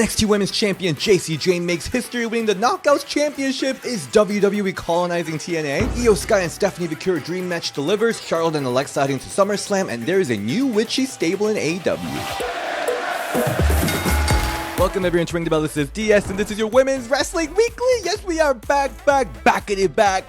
NXT Women's Champion Jacy Jayne makes history winning the Knockouts Championship. Is WWE colonizing TNA? Io Sky and Stephanie Vicure dream match delivers. Charlotte and Alexa heading to SummerSlam, and there is a new witchy stable in AEW. Welcome everyone to Ring the Bell. This is DS, and this is your Women's Wrestling Weekly. Yes, we are back at it back.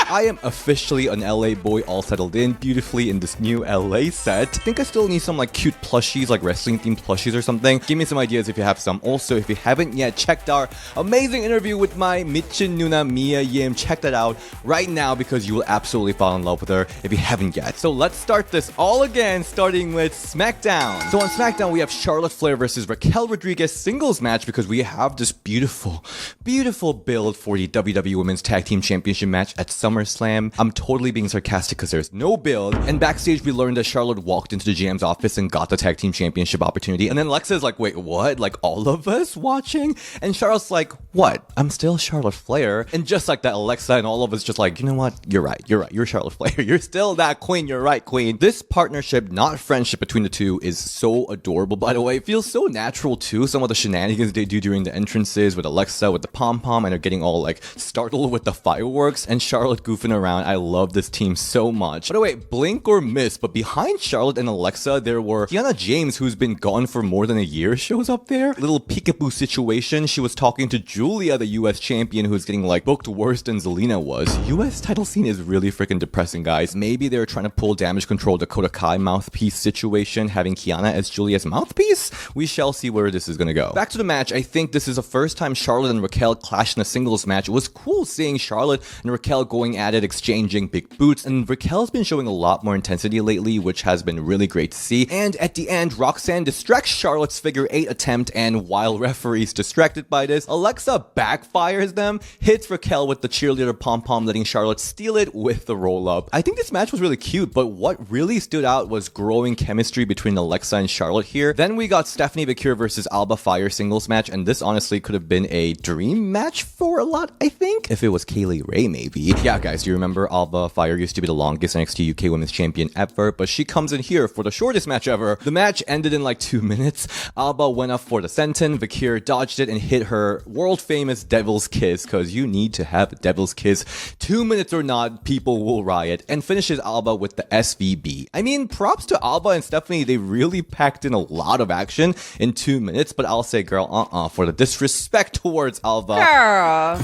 I am officially an LA boy, all settled in beautifully in this new LA set. I think I still need some like cute plushies, like wrestling themed plushies or something. Give me some ideas if you have some. Also, if you haven't yet checked our amazing interview with my Michin Nuna Mia Yim, check that out right now because you will absolutely fall in love with her if you haven't yet. So let's start this all again, starting with SmackDown. So on SmackDown, we have Charlotte Flair versus Raquel Rodriguez singles match because we have this beautiful build for the WWE Women's Tag Team Championship match at SummerSlam. I'm totally being sarcastic because there's no build. And backstage, we learned that Charlotte walked into the GM's office and got the Tag Team Championship opportunity. And then Alexa's like, wait, what? Like all of us watching? And Charlotte's like, what? I'm still Charlotte Flair. And just like that, Alexa and all of us just like, you know what? You're right. You're Charlotte Flair. You're still that queen. You're right, queen. This partnership, not friendship between the two, is so adorable, by the way. It feels so natural too. Some of the shenanigans they do during the entrances with Alexa with the pom-pom, and they're getting all like startled with the fireworks, and Charlotte goofing around. I love this team so much. By the way, blink or miss, but behind Charlotte and Alexa, there were Kiana James, who's been gone for more than a year, shows up there. Little peekaboo situation. She was talking to Julia, the US champion, who's getting like booked worse than Zelina was. US title scene is really freaking depressing, guys. Maybe they're trying to pull Damage Control Dakota Kai mouthpiece situation, having Kiana as Julia's mouthpiece. We shall see where this is gonna go. Back to the match. I think this is the first time Charlotte and Raquel clashed in a singles match. It was cool seeing Charlotte and Raquel going at it, exchanging big boots, and Raquel's been showing a lot more intensity lately, which has been really great to see. And at the end, Roxanne distracts Charlotte's figure 8 attempt, and while referees distracted by this, Alexa backfires them, hits Raquel with the cheerleader pom-pom, letting Charlotte steal it with the roll-up. I think this match was really cute, but what really stood out was growing chemistry between Alexa and Charlotte here. Then we got Stephanie Vicure versus Alba Fire singles match, and this honestly could have been a dream match for a lot, I think, if it was Kaylee Ray maybe. Yeah, guys, do you remember Alba Fire used to be the longest NXT UK Women's Champion ever, but she comes in here for the shortest match ever. The match ended in like 2 minutes. Alba went up for the senton, Vicure dodged it and hit her world famous Devil's Kiss, because you need to have a Devil's Kiss. 2 minutes or not, people will riot, and finishes Alba with the SVB. I mean, props to Alba and Stephanie, they really packed in a lot of action in 2 minutes, but I'll say, girl, for the disrespect towards Alba. Girl,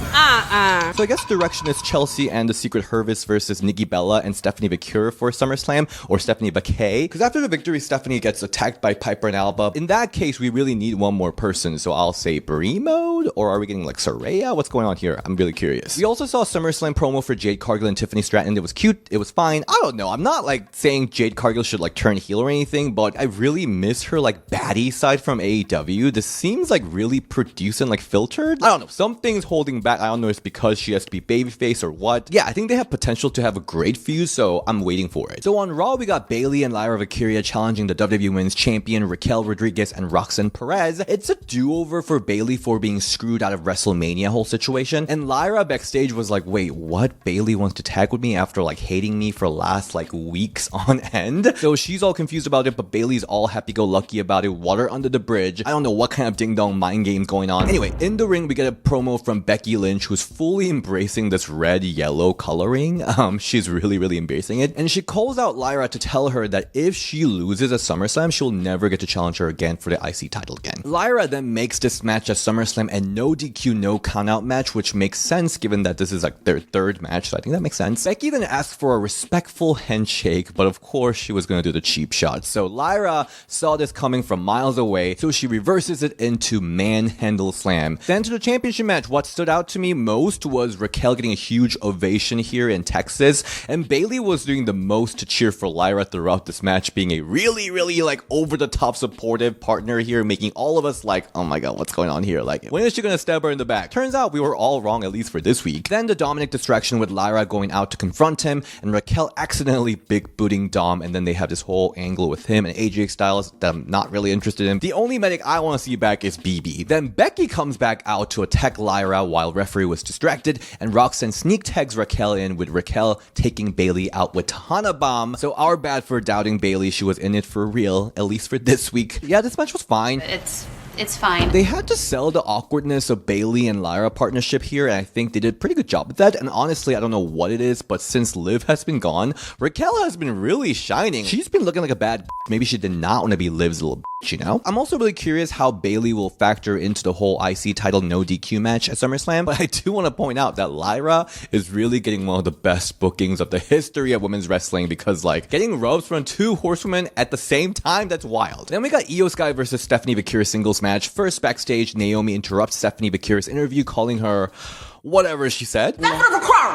So I guess direction is Chelsea and the Secret Hervis versus Nikki Bella and Stephanie Vicure for SummerSlam, or Stephanie Bakay. Because after the victory, Stephanie gets attacked by Piper and Alba. In that case, we really need one more person, so I'll say Brie mode, or are we getting like Saraya? What's going on here? I'm really curious. We also saw a SummerSlam promo for Jade Cargill and Tiffany Stratton. It was cute. It was fine. I don't know. I'm not like saying Jade Cargill should like turn heel or anything, but I really miss her like baddie side from AEW. This seems like really produced and like filtered. I don't know. Something's holding back. I don't know if it's because she has to be babyface or what. Yeah, I think they have potential to have a great feud, so I'm waiting for it. So on Raw, we got Bayley and Lyra Valkyria challenging the WWE Women's Champion Raquel Rodriguez and Roxanne Perez. It's a do-over for Bayley for being screwed out of WrestleMania whole situation, and Lyra backstage was like, wait, what? Bayley wants to tag with me after like hating me for last like weeks on end? So she's all confused about it, but Bayley's all happy-go-lucky about it. Water under the bridge. I don't know what kind of ding-dong mind games going on. Anyway, in the ring, we get a promo from Becky Lynch, who's fully embracing this red-yellow coloring. She's really embracing it. And she calls out Lyra to tell her that if she loses at SummerSlam, she'll never get to challenge her again for the IC title again. Lyra then makes this match at SummerSlam a no DQ, no countout match, which makes sense given that this is like their third match, so I think that makes sense. Becky then asks for a respectful handshake, but of course she was gonna do the cheap shot. So Lyra saw this coming from miles away, so she reverses it into manhandle slam. Then to the championship match. What stood out to me most was Raquel getting a huge ovation here in Texas, and Bayley was doing the most to cheer for Lyra throughout this match, being a really like over-the-top supportive partner here, making all of us like, oh my god, what's going on here? Like, when is she gonna stab her in the back? Turns out we were all wrong, at least for this week. Then the Dominic distraction with Lyra going out to confront him, and Raquel accidentally big booting Dom, and then they have this whole angle with him and AJ Styles that I'm not really interested in. The only medic I want to see back is BB. Then Becky comes back out to attack Lyra while referee was distracted, and Roxanne sneak tags Raquel in, with Raquel taking Bailey out with Tahana Bomb. So our bad for doubting Bailey. She was in it for real, at least for this week. Yeah, this match was fine. It's fine. They had to sell the awkwardness of Bailey and Lyra partnership here, and I think they did a pretty good job with that. And honestly, I don't know what it is, but since Liv has been gone, Raquel has been really shining. She's been looking like a bad maybe she did not want to be Liv's little you know? I'm also really curious how Bailey will factor into the whole IC title no DQ match at SummerSlam, but I do want to point out that Lyra is really getting one of the best bookings of the history of women's wrestling, because like getting rubs from two horsewomen at the same time, that's wild. Then we got Io Sky versus Stephanie Bakira singles match. First, backstage, Naomi interrupts Stephanie Bakira's interview, calling her whatever she said.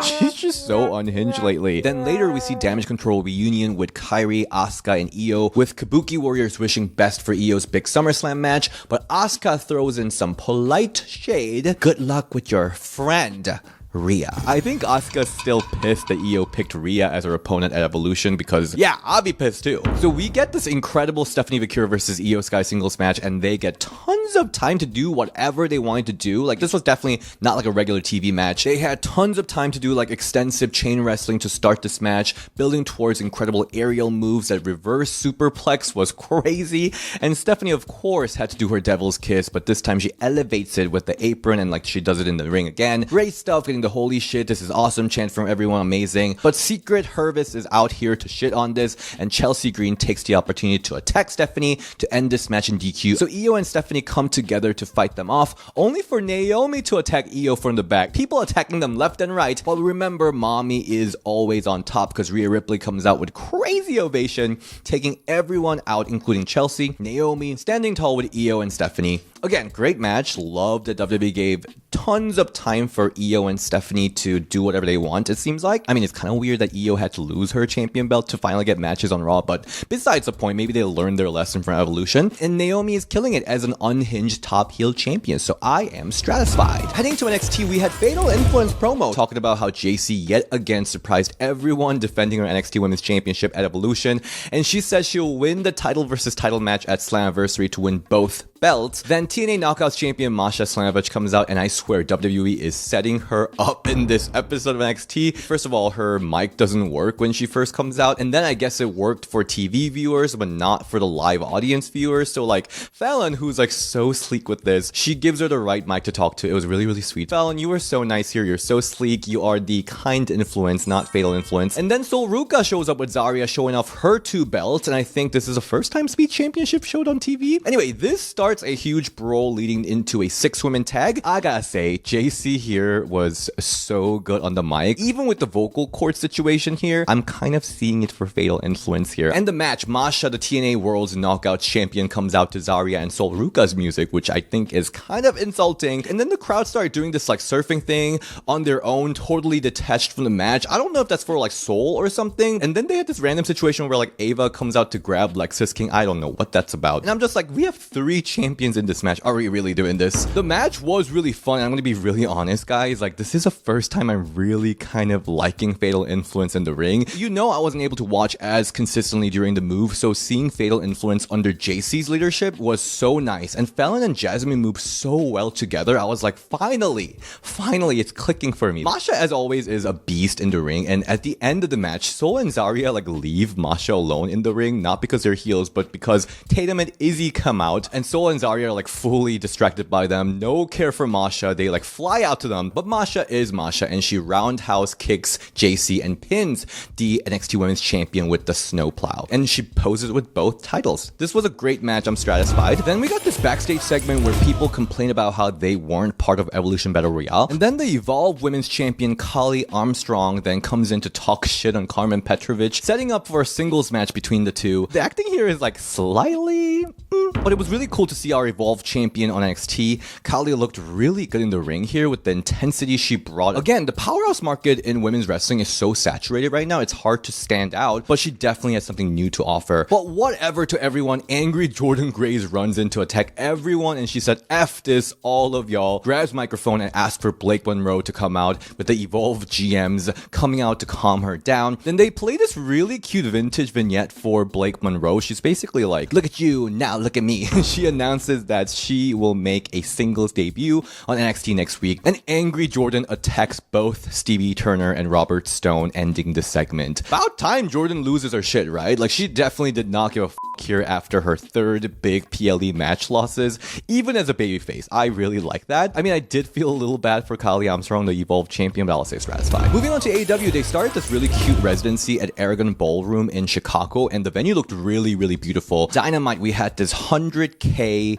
She's just so unhinged lately. Then later we see Damage Control reunion with Kairi, Asuka, and Io, with Kabuki Warriors wishing best for Io's big SummerSlam match, but Asuka throws in some polite shade. Good luck with your friend, Rhea. I think Asuka's still pissed that Io picked Rhea as her opponent at Evolution, because yeah, I'll be pissed too. So we get this incredible Stephanie Bakira versus Io Sky singles match, and they get tons of time to do whatever they wanted to do. Like, this was definitely not like a regular TV match. They had tons of time to do like extensive chain wrestling to start this match, building towards incredible aerial moves. That reverse superplex was crazy, and Stephanie of course had to do her devil's kiss, but this time she elevates it with the apron, and like she does it in the ring again. Great stuff, getting the holy shit, this is awesome chant from everyone, amazing. But Secret Hervis is out here to shit on this, and Chelsea Green takes the opportunity to attack Stephanie to end this match in DQ. So Io and Stephanie come together to fight them off, only for Naomi to attack Io from the back. People attacking them left and right, but remember, mommy is always on top, because Rhea Ripley comes out with crazy ovation, taking everyone out, including Chelsea, Naomi, standing tall with Io and Stephanie. Again, great match. Love that WWE gave tons of time for Io and Stephanie to do whatever they want, it seems like. I mean, it's kind of weird that Io had to lose her champion belt to finally get matches on Raw, but besides the point, maybe they learned their lesson from Evolution. And Naomi is killing it as an unhinged top heel champion, so I am stratified. Heading to NXT, we had Fatal Influence promo talking about how Jacy yet again surprised everyone, defending her NXT Women's Championship at Evolution, and she says she'll win the title versus title match at Slammiversary to win both belts. Then TNA Knockouts Champion Masha Slamovich comes out, and I swear WWE is setting her up in this episode of NXT. First of all, her mic doesn't work when she first comes out, and then I guess it worked for TV viewers but not for the live audience viewers. So like Fallon, who's like so sleek with this, she gives her the right mic to talk to. It was really, really sweet. Fallon, you were so nice here. You're so sleek. You are the kind influence, not fatal influence. And then Sol Ruka shows up with Zarya, showing off her two belts, and I think this is the first time Speed Championship showed on TV. Anyway, this starts a huge brawl leading into a 6-woman tag. I gotta say, Jacy here was so good on the mic. Even with the vocal cord situation here, I'm kind of seeing it for fatal influence here. And the match, Masha, the TNA World's Knockouts Champion, comes out to Zarya and Sol Ruka's music, which I think is kind of insulting. And then the crowd started doing this like surfing thing on their own, totally detached from the match. I don't know if that's for like Sol or something. And then they had this random situation where like Ava comes out to grab Lexus King. I don't know what that's about. And I'm just like, we have 3 champions in this match. Are we really doing this? The match was really fun. I'm gonna be really honest, guys. Like, this is the first time I'm really kind of liking Fatal Influence in the ring. You know, I wasn't able to watch as consistently during the move, so seeing Fatal Influence under Jacy's leadership was so nice. And Fallon and Jasmine moved so well together. I was like, finally, it's clicking for me. Masha, as always, is a beast in the ring, and at the end of the match, Sol and Zarya like leave Masha alone in the ring, not because they're heels, but because Tatum and Izzy come out, and Sol and Zarya are like fully distracted by them. No care for Masha. They like fly out to them, but Masha is Masha, and she roundhouse kicks Jacy and pins the NXT Women's Champion with the snowplow, and she poses with both titles. This was a great match. I'm stratified. Then we got this backstage segment where people complain about how they weren't part of Evolution Battle Royale, and then the Evolve Women's Champion Kali Armstrong then comes in to talk shit on Carmen Petrovich, setting up for a singles match between the two. The acting here is like slightly but it was really cool to see our Evolve champion on NXT. Kali looked really good in the ring here with the intensity she brought. Again, the powerhouse market in women's wrestling is so saturated right now, it's hard to stand out, but she definitely has something new to offer. But whatever to everyone, angry Jordan Grace runs in to attack everyone, and she said, F this, all of y'all, grabs microphone and asks for Blake Monroe to come out, with the Evolve GMs coming out to calm her down. Then they play this really cute vintage vignette for Blake Monroe. She's basically like, look at you, now look at me. She announces that she will make a singles debut on NXT next week. An angry Jordan attacks both Stevie Turner and Robert Stone, ending the segment. About time Jordan loses her shit, right? Like, she definitely did not give a here after her third big PLE match losses, even as a babyface. I really like that. I mean, I did feel a little bad for Kylie Armstrong, the Evolved champion, but I'll say satisfied. Moving on to AEW, they started this really cute residency at Aragon Ballroom in Chicago, and the venue looked really, really beautiful. Dynamite, we had this $100K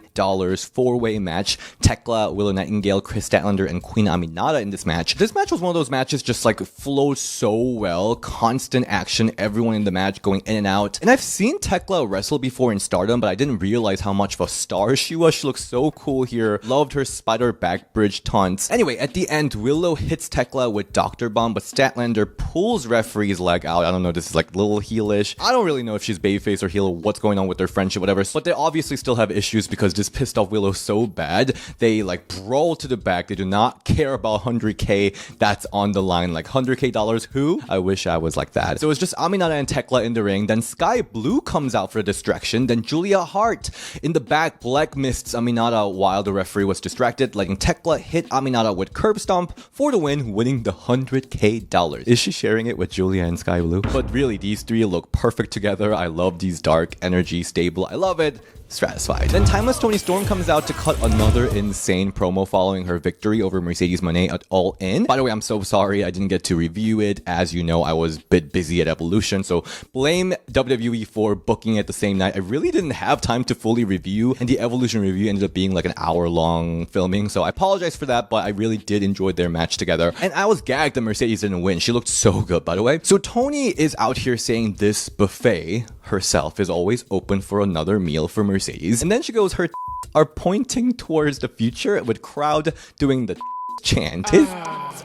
four-way match. Thekla, Willow Nightingale, Chris Statlander, and Queen Aminata in this match. This match was one of those matches just like flowed so well, constant action, everyone in the match going in and out. And I've seen Thekla wrestle before in Stardom, but I didn't realize how much of a star she was. She looks so cool here. Loved her spider back bridge taunts. Anyway, at the end, Willow hits Thekla with Dr. Bomb, but Statlander pulls referee's leg out. I don't know, this is like little heelish. I don't really know if she's babyface or heel, what's going on with their friendship, whatever. But they obviously still have issues because this pissed off Willow so bad. They like brawl to the back. They do not care about 100K that's on the line. Like $100K, who? I wish I was like that. So it's just Aminata and Thekla in the ring. Then Sky Blue comes out for the distraction. Then Julia Hart in the back black mists Aminata while the referee was distracted, letting Thekla hit Aminata with curb stomp for the win, winning the $100K. Is she sharing it with Julia and Sky Blue? But really, these three look perfect together. I love these dark energy stable. I love it. Satisfied. Then Timeless Toni Storm comes out to cut another insane promo following her victory over Mercedes Moné at All In. By the way, I'm so sorry I didn't get to review it. As you know, I was a bit busy at Evolution, so blame WWE for booking it the same night. I really didn't have time to fully review, and the Evolution review ended up being like an hour-long filming, so I apologize for that, but I really did enjoy their match together. And I was gagged that Mercedes didn't win. She looked so good, by the way. So Toni is out here saying this buffet herself is always open for another meal for Mercedes. And then she goes, her are pointing towards the future with crowd doing the chant. Is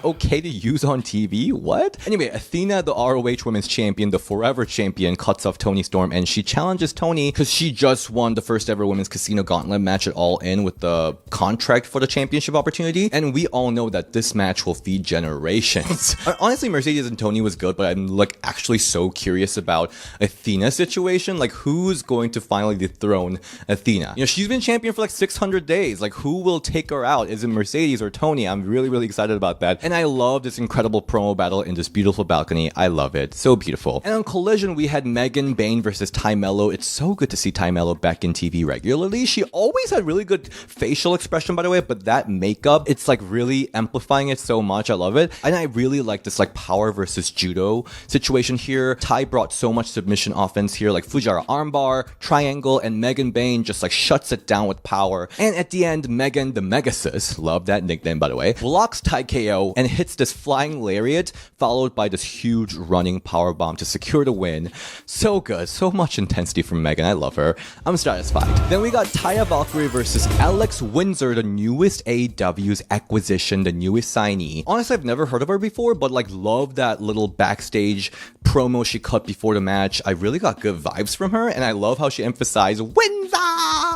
okay to use on TV? What? Anyway, Athena, the ROH Women's Champion, the Forever Champion, cuts off Toni Storm, and she challenges Toni because she just won the first ever Women's Casino Gauntlet match at All In with the contract for the championship opportunity, and we all know that this match will feed generations. Honestly, Mercedes and Toni was good, but I'm like actually so curious about Athena's situation. Like, who's going to finally dethrone Athena? You know, she's been champion for like 600 days. Like, who will take her out? Is it Mercedes or Toni? I'm really, really excited about that. And I love this incredible promo battle in this beautiful balcony. I love it. So beautiful. And on Collision, we had Megan Bayne versus Ty Mello. It's so good to see Ty Mello back in TV regularly. She always had really good facial expression, by the way, but that makeup, it's like really amplifying it so much. I love it. And I really like this like power versus judo situation here. Ty brought so much submission offense here, like Fujiwara armbar, triangle, and Megan Bayne just like shuts it down with power. And at the end, Megan the Megasis, love that nickname, by the way, blocks Ty KO and hits this flying lariat, followed by this huge running power bomb to secure the win. So good. So much intensity from Megan. I love her. I'm satisfied. Then we got Taya Valkyrie versus Alex Windsor, the newest AEW's acquisition, the newest signee. Honestly, I've never heard of her before, but like love that little backstage promo she cut before the match. I really got good vibes from her, and I love how she emphasized Windsor.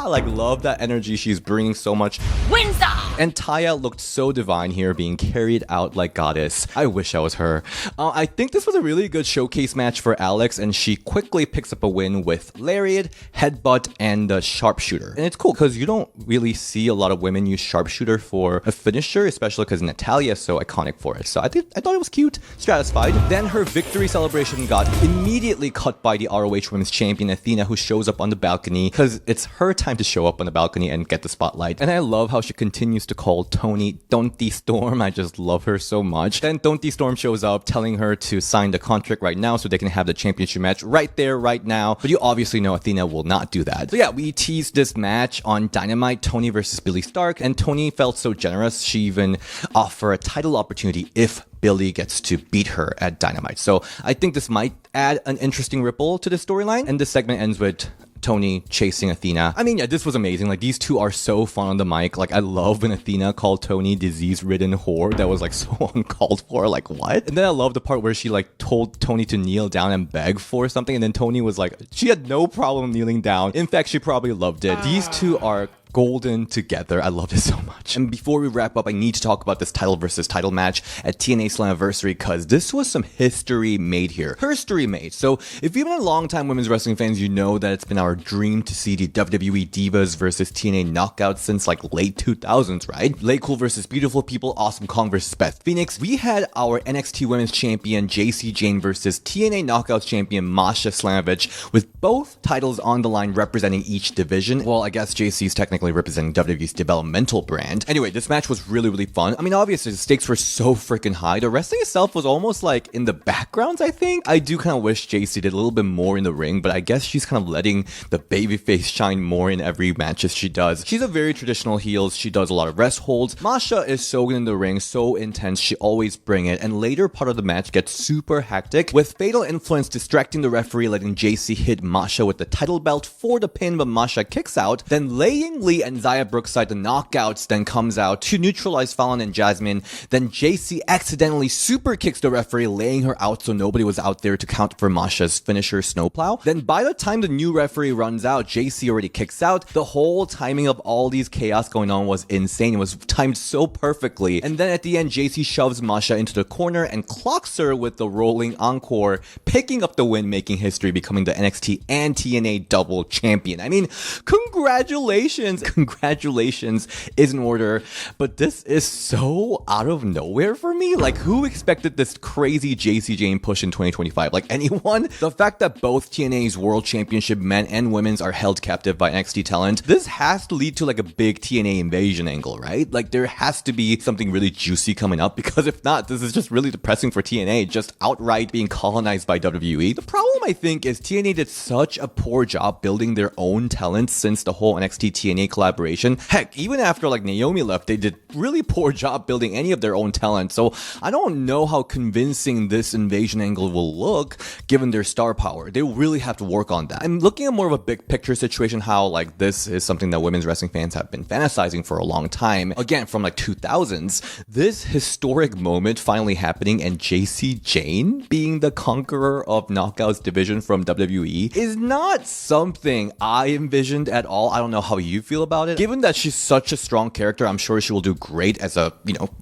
Like, love that energy she's bringing so much. Windsor! And Taya looked so divine here, being carried out like goddess. I wish I was her. I think this was a really good showcase match for Alex, and she quickly picks up a win with lariat, headbutt, and the sharpshooter. And it's cool because you don't really see a lot of women use sharpshooter for a finisher, especially because Natalya is so iconic for it. So I thought it was cute. Satisfied. Then her victory celebration got immediately cut by the ROH Women's Champion Athena, who shows up on the balcony because it's her time to show up on the balcony and get the spotlight. And I love how she continues to call Toni Toni Storm. I just love her so much. Then Toni Storm shows up telling her to sign the contract right now so they can have the championship match right there, right now. But you obviously know Athena will not do that. So yeah, we teased this match on Dynamite, Toni versus Billie Stark, and Toni felt so generous she even offered a title opportunity if Billie gets to beat her at Dynamite. So I think this might add an interesting ripple to the storyline. And this segment ends with Toni chasing Athena. I mean, yeah, this was amazing. Like, these two are so fun on the mic. Like, I love when Athena called Toni disease-ridden whore. That was like so uncalled for. Like, what? And then I love the part where she like told Toni to kneel down and beg for something, and then Toni was like, she had no problem kneeling down. In fact, she probably loved it. These two are golden together. I love this so much. And before we wrap up, I need to talk about this title versus title match at TNA Slammiversary because this was some history made here. Herstory made. So if you've been a long-time women's wrestling fans, you know that it's been our dream to see the WWE Divas versus TNA Knockouts since like late 2000s, right? Late Cool versus Beautiful People, Awesome Kong versus Beth Phoenix. We had our NXT Women's Champion Jacy Jayne versus TNA Knockouts Champion Masha Slamovich, with both titles on the line representing each division. Well, I guess Jacy's technically representing WWE's developmental brand. Anyway, this match was really fun. I mean, obviously the stakes were so freaking high. The wrestling itself was almost like in the backgrounds, I think. I do kind of wish Jacy did a little bit more in the ring, but I guess she's kind of letting the babyface shine more in every matches she does. She's a very traditional heel. She does a lot of rest holds. Masha is so good in the ring, so intense. She always bring it. And later part of the match gets super hectic, with Fatal Influence distracting the referee, letting Jacy hit Masha with the title belt for the pin, but Masha kicks out. Then Lei Ying Li and Xia Brookside, the knockouts, then comes out to neutralize Fallon and Jasmine. Then Jacy accidentally super kicks the referee, laying her out so nobody was out there to count for Masha's finisher snowplow. Then by the time the new referee runs out, Jacy already kicks out. The whole timing of all these chaos going on was insane. It was timed so perfectly. And then at the end, Jacy shoves Masha into the corner and clocks her with the rolling encore, picking up the win, making history, becoming the NXT and TNA double champion. I mean, congratulations. Congratulations is in order, but this is so out of nowhere for me. Like, who expected this crazy Jacy Jayne push in 2025? Like, anyone? The fact that both TNA's World Championship men and women's are held captive by NXT talent, this has to lead to like a big TNA invasion angle, right? Like, there has to be something really juicy coming up, because if not, this is just really depressing for TNA, just outright being colonized by WWE. The problem, I think, is TNA did such a poor job building their own talent since the whole NXT TNA collaboration. Heck, even after like Naomi left, they did really poor job building any of their own talent. So I don't know how convincing this invasion angle will look given their star power. They really have to work on that. I'm looking at more of a big picture situation, how like this is something that women's wrestling fans have been fantasizing for a long time. Again, from like 2000s, this historic moment finally happening, and Jacy Jayne being the conqueror of Knockouts division from WWE is not something I envisioned at all. I don't know how you feel about it. Given that she's such a strong character, I'm sure she will do great as a,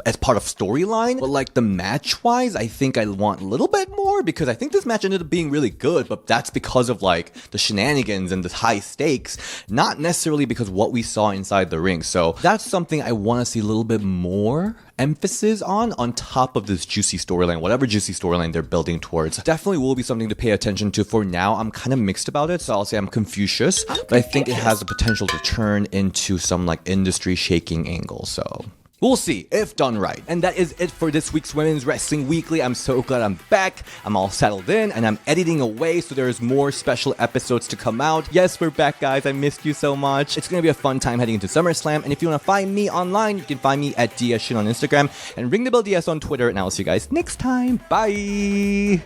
as part of storyline. But like the match wise, I think I want a little bit more, because I think this match ended up being really good, but that's because of like the shenanigans and the high stakes, not necessarily because what we saw inside the ring. So that's something I want to see a little bit more emphasis on top of this juicy storyline, whatever juicy storyline they're building towards. Definitely will be something to pay attention to. For now, I'm kind of mixed about it, so I'll say I'm Confucius, but I think it has the potential to turn into some like industry shaking angle, so we'll see if done right. And that is it for this week's Women's Wrestling Weekly. I'm so glad I'm back. I'm all settled in and I'm editing away, so there's more special episodes to come out. Yes, we're back, guys. I missed you so much. It's going to be a fun time heading into SummerSlam. And if you want to find me online, you can find me at DSShin on Instagram and Ring the Bell DS on Twitter. And I'll see you guys next time. Bye.